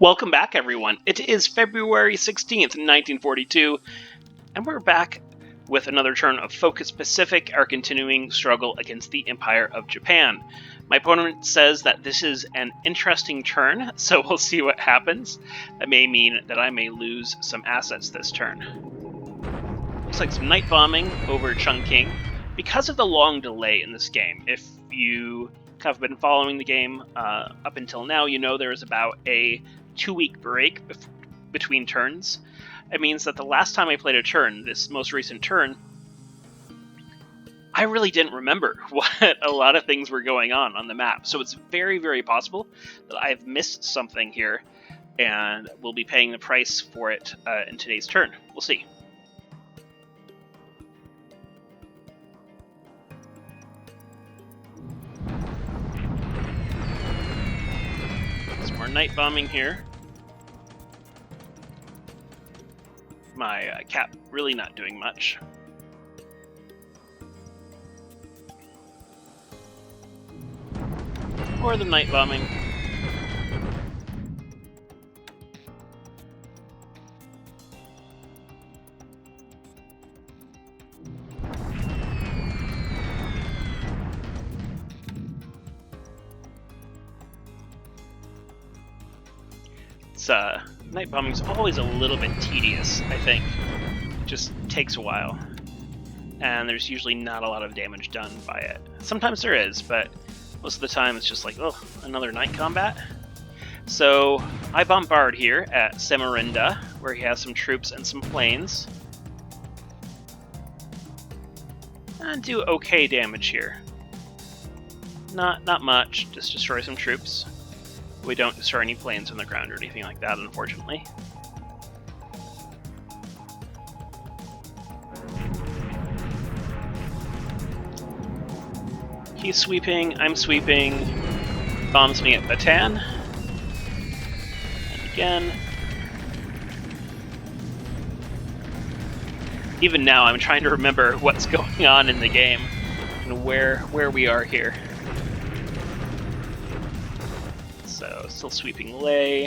Welcome back, everyone. It is February 16th, 1942, and we're back with another turn of Focus Pacific, our continuing struggle against the Empire of Japan. My opponent says that this is an interesting turn, so we'll see what happens. That may mean that I may lose some assets this turn. Looks like some night bombing over Chungking. Because of the long delay in this game, if you have been following the game up until now, you know there is about a 2-week break between turns. It means that the last time I played a turn, this most recent turn, I really didn't remember what a lot of things were going on the map. So it's very, very possible that I've missed something here, and we'll be paying the price for it in today's turn. We'll see. Some more night bombing here. My cap really not doing much. Or the night bombing. Night bombing is always a little bit tedious, I think. It just takes a while. And there's usually not a lot of damage done by it. Sometimes there is, but most of the time it's just like, oh, another night combat. So I bombard here at Samarinda, where he has some troops and some planes. And do okay damage here. Not much, just destroy some troops. We don't destroy any planes on the ground or anything like that, unfortunately. He's sweeping, I'm sweeping, bombs me at Bataan. And again. Even now, I'm trying to remember what's going on in the game and where we are here. So, still sweeping Lei.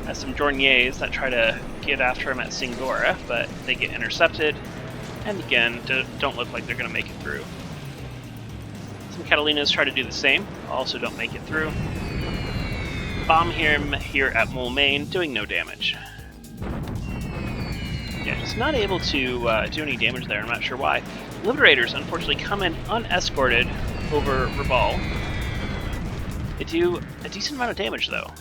Has some Dorniers that try to get after him at Singora, but they get intercepted. And again, don't look like they're going to make it through. Some Catalinas try to do the same, also don't make it through. Bomb him here at Moulmein, doing no damage. Yeah, just not able to do any damage there, I'm not sure why. Liberators, unfortunately, come in unescorted over Rabaul. They do a decent amount of damage, though.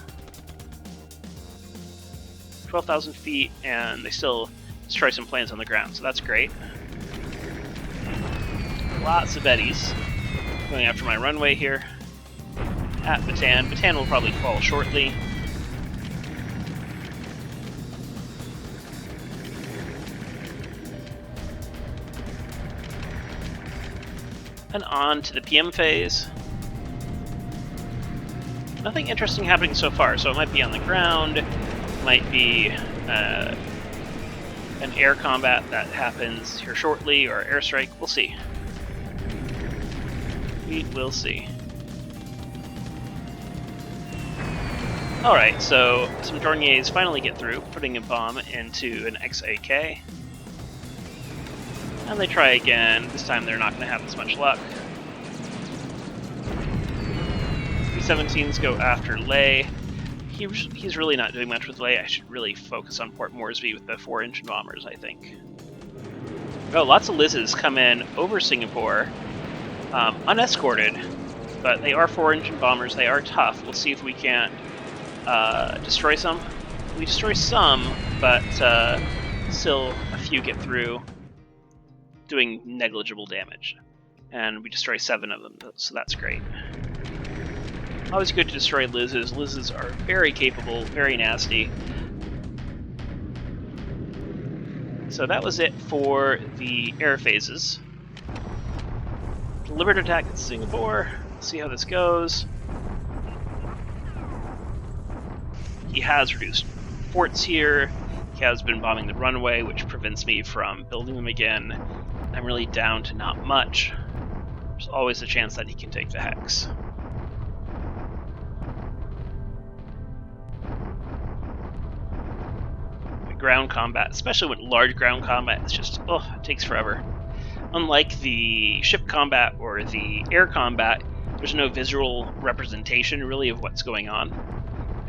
12,000 feet, and they still destroy some planes on the ground, so that's great. Lots of eddies going after my runway here at Bataan. Bataan will probably fall shortly. And on to the PM phase. Nothing interesting happening so far, so it might be on the ground, might be an air combat that happens here shortly, or airstrike, we'll see. We will see. Alright, so some Dorniers finally get through, putting a bomb into an XAK. And they try again. This time they're not going to have as much luck. B-17s go after Lei. He's really not doing much with Lei. I should really focus on Port Moresby with the 4-engine bombers, I think. Oh, lots of Liz's come in over Singapore, unescorted, but they are 4-engine bombers. They are tough. We'll see if we can't destroy some. We destroy some, but still a few get through, doing negligible damage. And we destroy 7 of them, so that's great. Always good to destroy Liz's. Liz's are very capable, very nasty. So that was it for the air phases. Deliberate attack at Singapore. See how this goes. He has reduced forts here. He has been bombing the runway, which prevents me from building them again. I'm really down to not much. There's always a chance that he can take the Hex. ground combat, especially when large ground combat, it's just, it takes forever. Unlike the ship combat or the air combat, there's no visual representation really of what's going on,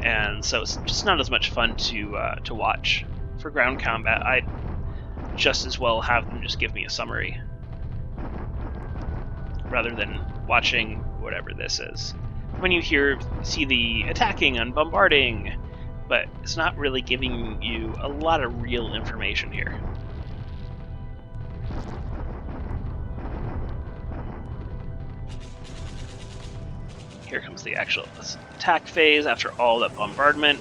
and so it's just not as much fun to watch. For ground combat, I'd just as well have them just give me a summary rather than watching whatever this is. When you see the attacking and bombarding, but it's not really giving you a lot of real information here. Here comes the actual attack phase after all that bombardment.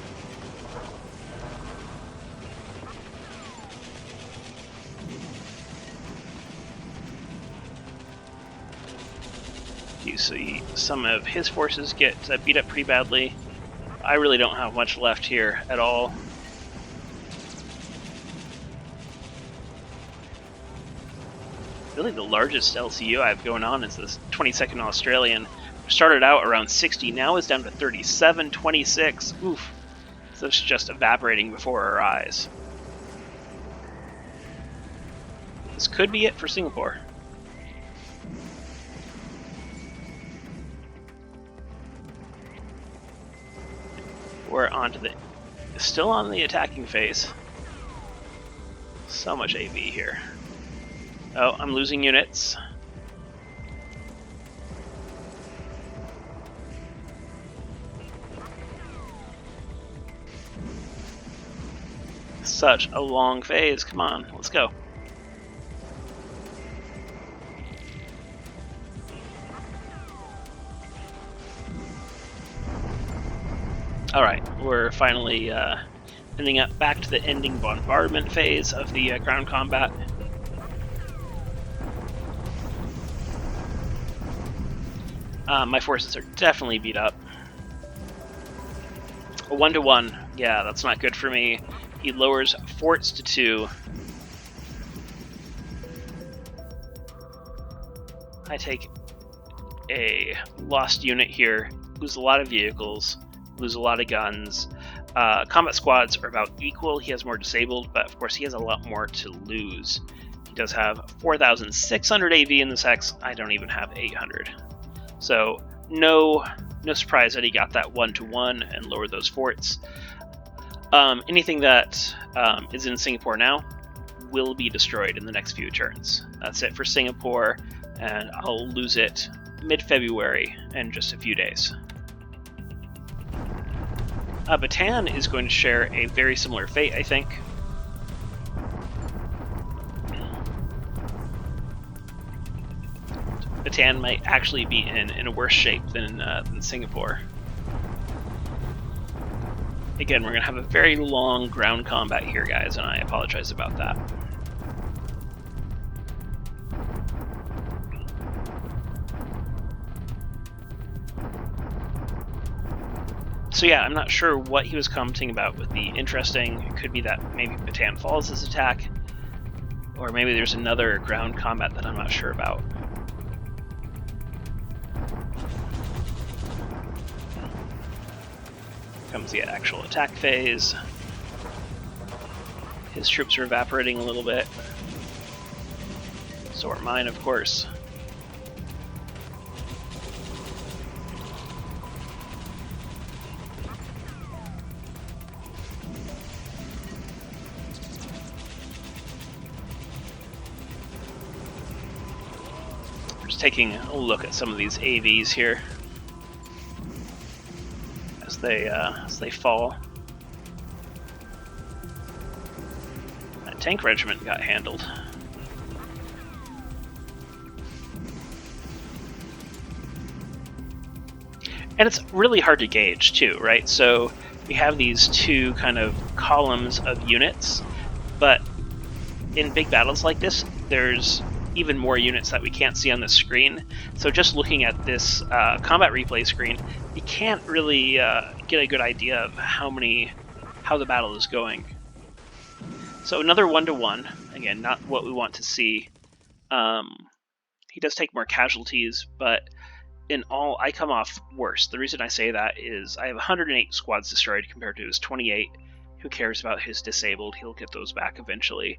You see some of his forces get beat up pretty badly. I really don't have much left here at all. Really the largest LCU I have going on is this 22nd Australian. Started out around 60, now is down to 37, 26. Oof. So it's just evaporating before our eyes. This could be it for Singapore. We're still on the attacking phase. So much AV here. Oh, I'm losing units. Such a long phase. Come on, let's go. Alright, we're finally ending up back to the ending bombardment phase of the ground combat. My forces are definitely beat up. A 1-to-1, yeah, that's not good for me. He lowers forts to 2. I take a lost unit here, lose a lot of vehicles, lose a lot of guns. Combat squads are about equal. He has more disabled, but of course he has a lot more to lose. He does have 4,600 AV in this hex. I don't even have 800. So no surprise that he got that 1-to-1 and lowered those forts. Anything that is in Singapore now will be destroyed in the next few turns. That's it for Singapore, and I'll lose it mid-February in just a few days. Bataan is going to share a very similar fate, I think. Bataan might actually be in a worse shape than Singapore. Again, we're going to have a very long ground combat here, guys, and I apologize about that. So yeah, I'm not sure what he was commenting about with the interesting. It could be that maybe Bataan follows his attack, or maybe there's another ground combat that I'm not sure about. Comes the actual attack phase. His troops are evaporating a little bit. So are mine, of course. Just taking a look at some of these AVs here as they fall. That tank regiment got handled. And it's really hard to gauge too, right? So we have these two kind of columns of units, but in big battles like this, there's even more units that we can't see on the screen. So just looking at this combat replay screen, you can't really get a good idea of how the battle is going. So another 1-to-1, again, not what we want to see. He does take more casualties, but in all, I come off worse. The reason I say that is I have 108 squads destroyed compared to his 28. who cares about his disabled? He'll get those back eventually.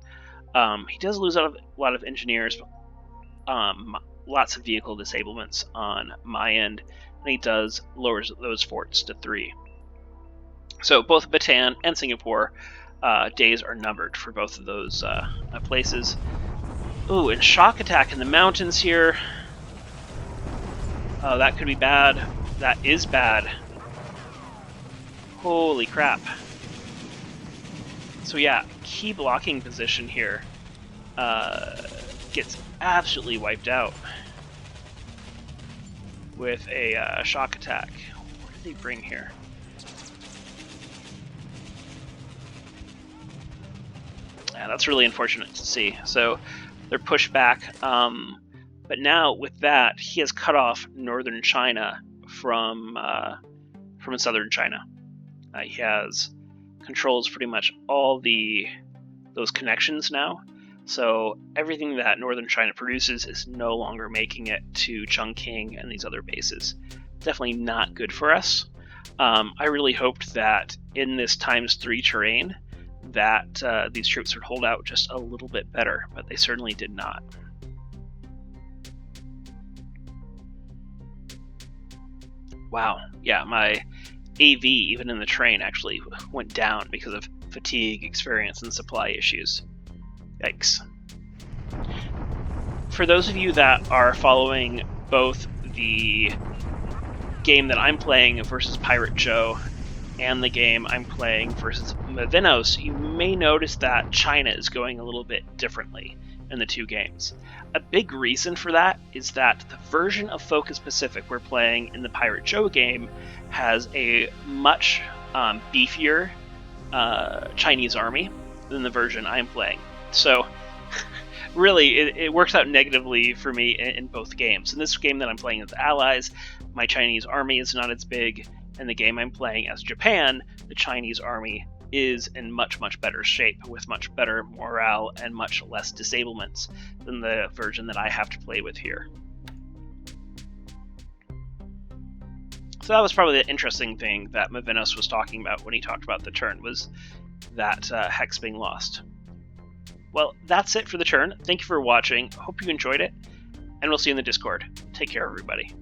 He does lose a lot of engineers, lots of vehicle disablements on my end, and he does lowers those forts to 3. So both Bataan and Singapore days are numbered for both of those places. Ooh, and shock attack in the mountains here. Oh, that could be bad. That is bad. Holy crap. So yeah, key blocking position here gets absolutely wiped out with a shock attack. What did they bring here? Yeah, that's really unfortunate to see. So they're pushed back, but now with that, he has cut off northern China from southern China. He has controls pretty much all those connections now. So everything that northern China produces is no longer making it to Chongqing and these other bases. Definitely not good for us. I really hoped that in this ×3 terrain that these troops would hold out just a little bit better, but they certainly did not. Wow, yeah, my AV, even in the train, actually went down because of fatigue, experience, and supply issues. Yikes. For those of you that are following both the game that I'm playing versus Pirate Joe and the game I'm playing versus Mevennos, you may notice that China is going a little bit differently in the two games. A big reason for that is that the version of Focus Pacific we're playing in the Pirate Joe game has a much beefier Chinese army than the version I'm playing. So really, it works out negatively for me in both games. In this game that I'm playing as Allies, my Chinese army is not as big. In the game I'm playing as Japan, the Chinese army is in much, much better shape, with much better morale and much less disablements than the version that I have to play with here. So that was probably the interesting thing that Mevennos was talking about when he talked about the turn, was that Hex being lost. Well, that's it for the turn. Thank you for watching. Hope you enjoyed it, and we'll see you in the Discord. Take care, everybody.